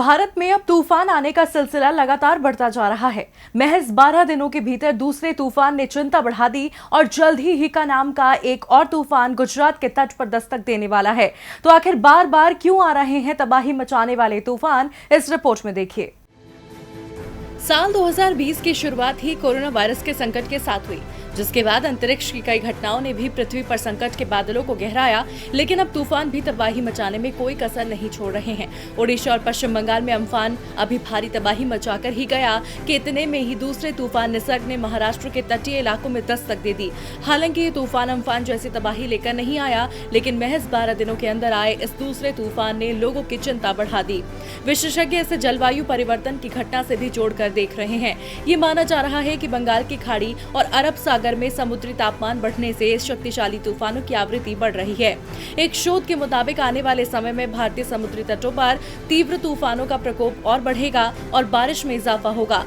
भारत में अब तूफान आने का सिलसिला लगातार बढ़ता जा रहा है। महज 12 दिनों के भीतर दूसरे तूफान ने चिंता बढ़ा दी और जल्द ही हिका नाम का एक और तूफान गुजरात के तट पर दस्तक देने वाला है। तो आखिर बार बार क्यों आ रहे हैं तबाही मचाने वाले तूफान, इस रिपोर्ट में देखिए। साल 2020 की शुरुआत ही कोरोना वायरस के संकट के साथ हुई, जिसके बाद अंतरिक्ष की कई घटनाओं ने भी पृथ्वी पर संकट के बादलों को गहराया। लेकिन अब तूफान भी तबाही मचाने में कोई कसर नहीं छोड़ रहे हैं। ओडिशा और पश्चिम बंगाल में अम्फान अभी भारी तबाही मचाकर ही गया कि इतने में ही दूसरे तूफान निसर्ग ने महाराष्ट्र के तटीय इलाकों में दस्तक दे दी। हालांकि ये तूफान अम्फान जैसी तबाही लेकर नहीं आया, लेकिन महज 12 दिनों के अंदर आए इस दूसरे तूफान ने लोगों की चिंता बढ़ा दी। विशेषज्ञ इसे जलवायु परिवर्तन की घटना से भी जोड़कर देख रहे हैं। ये माना जा रहा है कि बंगाल की खाड़ी और अरब सागर में समुद्री तापमान बढ़ने से शक्तिशाली तूफानों की आवृत्ति बढ़ रही है। एक शोध के मुताबिक आने वाले समय में भारतीय समुद्री तटों पर तीव्र तूफानों का प्रकोप और बढ़ेगा और बारिश में इजाफा होगा।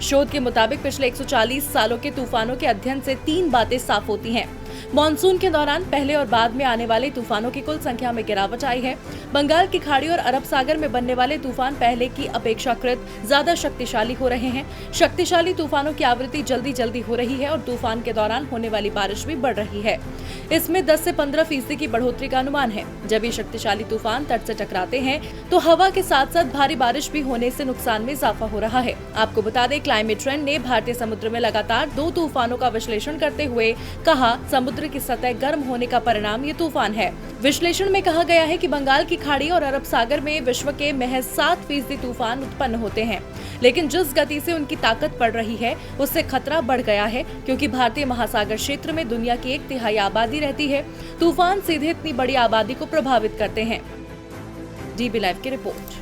शोध के मुताबिक पिछले 140 सालों के तूफानों के अध्ययन से 3 बातें साफ होती हैं। मॉनसून के दौरान पहले और बाद में आने वाले तूफानों की कुल संख्या में गिरावट आई है। बंगाल की खाड़ी और अरब सागर में बनने वाले तूफान पहले की अपेक्षाकृत ज्यादा शक्तिशाली हो रहे हैं। शक्तिशाली तूफानों की आवृत्ति जल्दी हो रही है और तूफान के दौरान होने वाली बारिश भी बढ़ रही है। इसमें 10 से 15% की बढ़ोतरी का अनुमान है। जब ये शक्तिशाली तूफान तट से टकराते हैं तो हवा के साथ साथ भारी बारिश भी होने से नुकसान में इजाफा हो रहा है। आपको बता दें, क्लाइमेट ट्रेंड ने भारतीय समुद्र में लगातार 2 तूफानों का विश्लेषण करते हुए कहा, समुद्र की सतह गर्म होने का परिणाम ये तूफान है। विश्लेषण में कहा गया है कि बंगाल की खाड़ी और अरब सागर में विश्व के महज 7% तूफान उत्पन्न होते हैं, लेकिन जिस गति से उनकी ताकत बढ़ रही है उससे खतरा बढ़ गया है, क्योंकि भारतीय महासागर क्षेत्र में दुनिया की 1/3 आबादी रहती है। तूफान सीधे इतनी बड़ी आबादी को प्रभावित करते हैं। DB लाइव की रिपोर्ट।